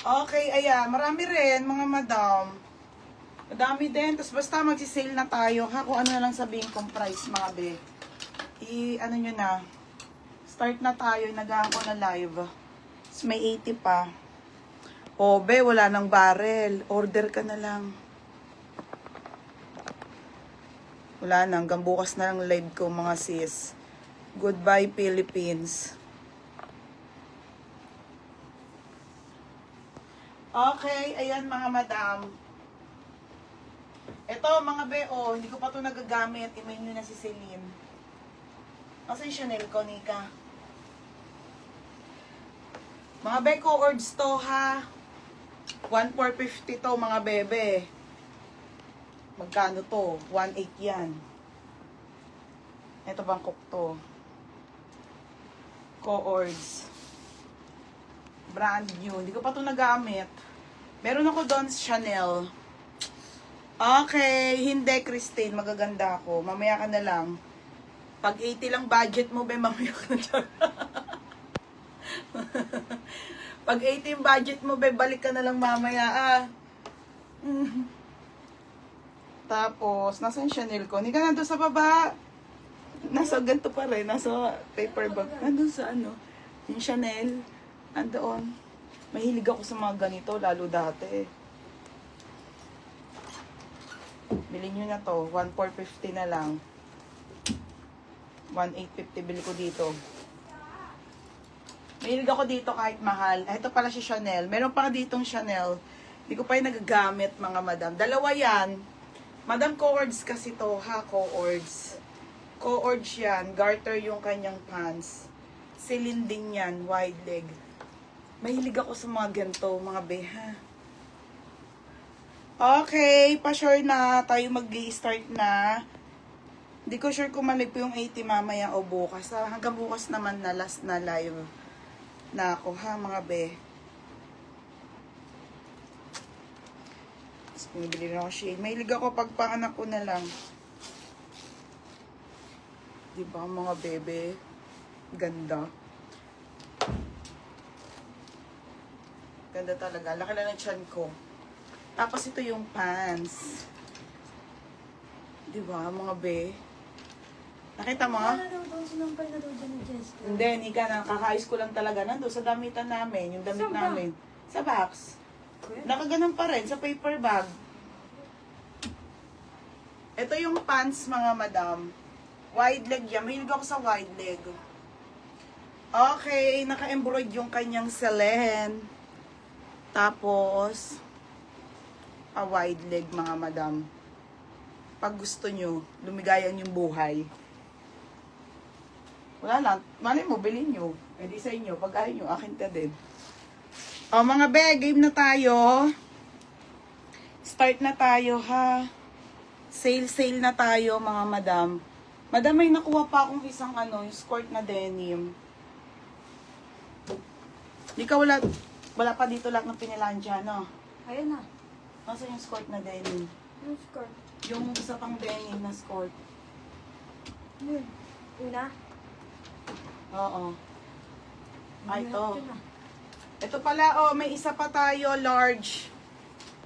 Okay, ayan. Marami rin, mga madam. Madami din. Tapos basta magsisale na tayo, ha? Kung ano na lang sabihin kong price, mga be. Ano nyo na. Start na tayo. Nagahan ko na live. Tapos may 80 pa. O, be, wala nang barrel. Order ka na lang. Wala na. Hanggang bukas na lang live ko, mga sis. Goodbye, Philippines. Okay, ayan mga madam. Ito mga beo, hindi ko pa ito nagagamit. Email nyo na si Celine. Kasi Chanel ko, Nika. Mga beko, ords to ha. 1,450 to mga bebe. Magkano to? 1,800 yan. Ito Bangkok to. Co-ords. Brand new. Hindi ko pa ito nagamit. Meron ako doon sa Chanel. Okay. Hindi, Christine. Magaganda ako. Mamaya ka na lang. Pag 80 lang budget mo, be, mamaya ka na dyan. Pag 80 yung budget mo, be, balik ka na lang mamaya, ah. Tapos, nasa yung Chanel ko. Hindi ka nandun sa baba. Nasa ganito pa rin. Nasa paper bag. Nandun sa ano. Yung Chanel. Andoon. Mahilig ako sa mga ganito, lalo dati. Bilhin nyo na to. 1,450 na lang. 1,850 bili ko dito. Mahilig ako dito kahit mahal. Ito pala si Chanel. Meron pa ditong Chanel. Hindi ko pa yung nagagamit, mga madam. Dalawa yan. Madam, co-ords kasi to, ha? Co-ords. Co-ords yan. Garter yung kanyang pants. Celine din yan. Wide leg. Mahilig ako sa mga ganito, mga beha. Okay, pa-sure na. Tayo mag-i-start na. Hindi ko sure kung malig po yung 80 mamaya o bukas. Hanggang bukas naman na last na live na ako, ha, mga be. Tapos pinibili na ako shade. Mahilig ako pag panganak ko na lang. Diba, mga bebe? Ganda. Ganda talaga. Laki lang ng tiyan ko. Tapos ito yung pants. Diba, mga be? Nakita mo? Hindi, Nika, nakaka-ayos ko lang talaga. Nandun sa damitan namin. Yung damit namin. Sa box. Nakaganon pa rin. Sa paper bag. Ito yung pants, mga madam. Wide leg yan. Mahilig ako sa wide leg. Okay, naka-embroid yung kanyang Celine. Tapos, a wide leg, mga madam. Pag gusto nyo, lumigayan yung buhay. Wala lang. Malay mo, bilhin nyo. E di sa inyo. Pag ayaw nyo, akin ka din. O, mga be, game na tayo. Start na tayo, ha. Sale na tayo, mga madam. Madam, may nakuha pa akong isang ano, yung skirt na denim. Di ka wala pa dito lahat ng pinilaan dyan, no? Ayun na. Nasaan yung skirt na denim? Yung skirt. Yung isa pang denim na skirt. Yun. Una. Oo. Ay, ito. Ito na. Ito pala, oh, may isa pa tayo, large.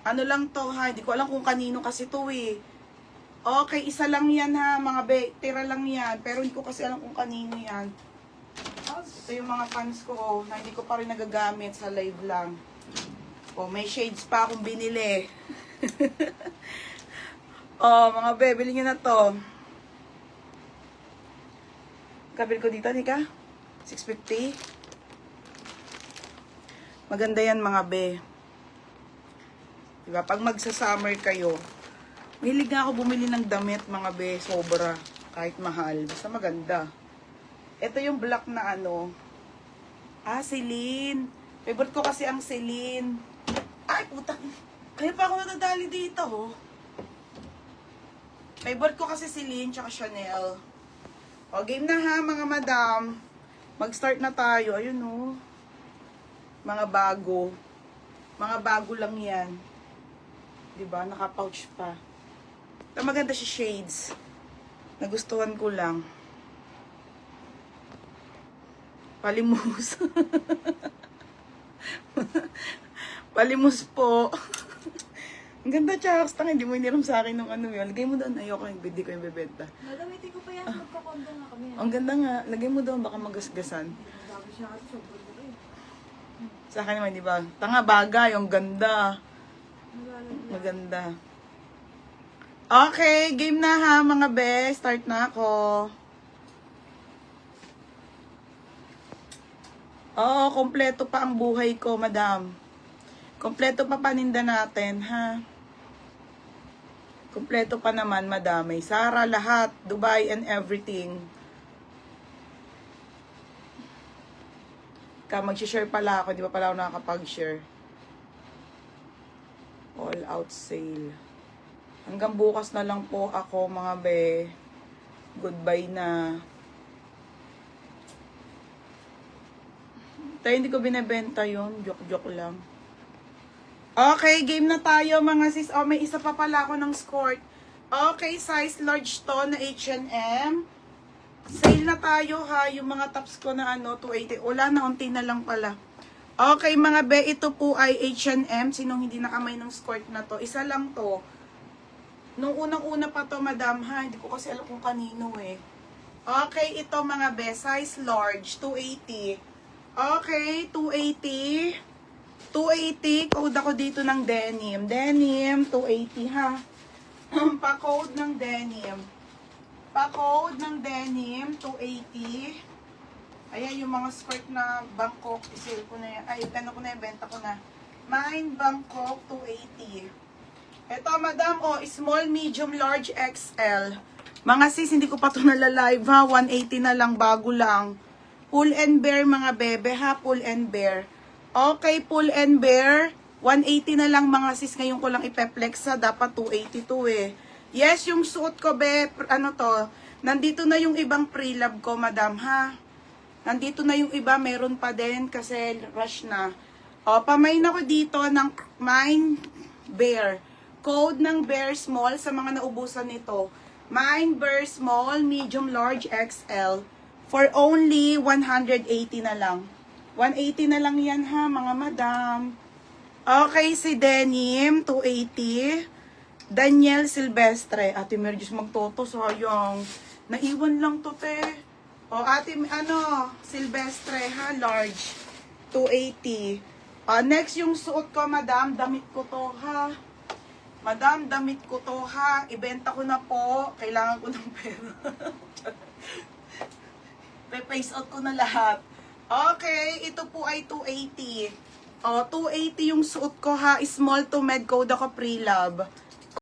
Ano lang to, ha? Hindi ko alam kung kanino kasi to, eh. Okay, isa lang yan, ha, mga be. Tira lang yan. Pero hindi ko kasi alam kung kanino yan. Ito yung mga pants ko, oh, na hindi ko pa rin nagagamit sa live lang. Oh, may shades pa akong binili. Oh, mga be, bilhin nyo na to. Kabil ko dito, Nika? 650. Maganda yan, mga be. Diba? Pag magsa-summer kayo, mahilig nga ako bumili ng damit, mga be. Sobra. Kahit mahal. Basta maganda. Ito yung black na ano. Ah, Celine. Favorite ko kasi ang Celine. Ay, putang. Kaya pa ako natadali dito, oh. Favorite ko kasi Celine tsaka Chanel. O, game na ha, mga madam. Mag-start na tayo. Ayun, oh. Mga bago. Mga bago lang yan. Diba? Naka-pouch pa. Ito maganda si shades. Nagustuhan ko lang. Palimus. Palimos po. Ang ganda, Chucks. Tanga, hindi mo iniram sa akin ng ano yun. Lagay mo doon. Ayoko yung hindi ko yung bebenta. Nadamitin ko pa yan. Magkakondo nga kami. Ang ganda nga. Lagay mo doon. Baka magasgasan. Sabi siya kasi sobrang laki. Sa akin naman, di ba? Tanga, bagay. Ang ganda. Nalalagyan. Maganda. Okay, game na ha, mga be. Start na ako. Oo, kompleto pa ang buhay ko, madam. Kompleto pa paninda natin, ha? Kompleto pa naman, madam. May Sara, lahat. Dubai and everything. Mag-share pala ako. Di ba pala ako nakakapag-share? All out sale. Hanggang bukas na lang po ako, mga be. Goodbye na. Tayo hindi ko binebenta yun. Joke-joke lang. Okay, game na tayo mga sis. Oh, may isa pa pala ako ng skirt. Okay, size large to na H&M. Sale na tayo ha. Yung mga tops ko na ano, 280. Wala na, unti na lang pala. Okay, mga be, ito po ay H&M. Sinong hindi nakamay ng skirt na to? Isa lang to. Nung unang-una pa to, madam ha. Hindi ko kasi alam kung kanino eh. Okay, ito mga be, size large, 280. Okay, 280. 280, code ako dito ng denim. Denim, 280 ha. Pa-code ng denim. Pa-code ng denim, 280. Ayan yung mga skirt na Bangkok. I-sale ko na yan. Ay, ano ko na yan, benta ko na. Mine, Bangkok, 280. Ito, madam, oh, small, medium, large, XL. Mga sis, hindi ko pa ito nalalive ha. 180 na lang, bago lang. Pull and bear, mga bebe ha. Pull and bear. Okay, pull and bear. 180 na lang mga sis. Ngayon ko lang ipeplex ha. Dapat 282 eh. Yes, yung suot ko be, ano to. Nandito na yung ibang pre-love ko, madam ha. Nandito na yung iba. Meron pa din kasi rush na. O, pamain ako dito ng Mine Bear. Code ng Bear Small sa mga naubusan nito. Mine Bear Small, Medium, Large, XL. For only 180 na lang. 180 na lang yan ha, mga madam. Okay, si Denim, 280. Daniel Silvestre. Ate Mergis magtoto, sayang. Naiwan lang to, te. O, ate, Silvestre ha, large. 280. Next, yung suot ko, madam, damit ko to ha. Madam, damit ko to ha. Ibenta ko na po. Kailangan ko ng pera. Pe-face out ko na lahat. Okay, ito po ay 280. O, 280 yung suot ko ha. Small to med code ako pre-love.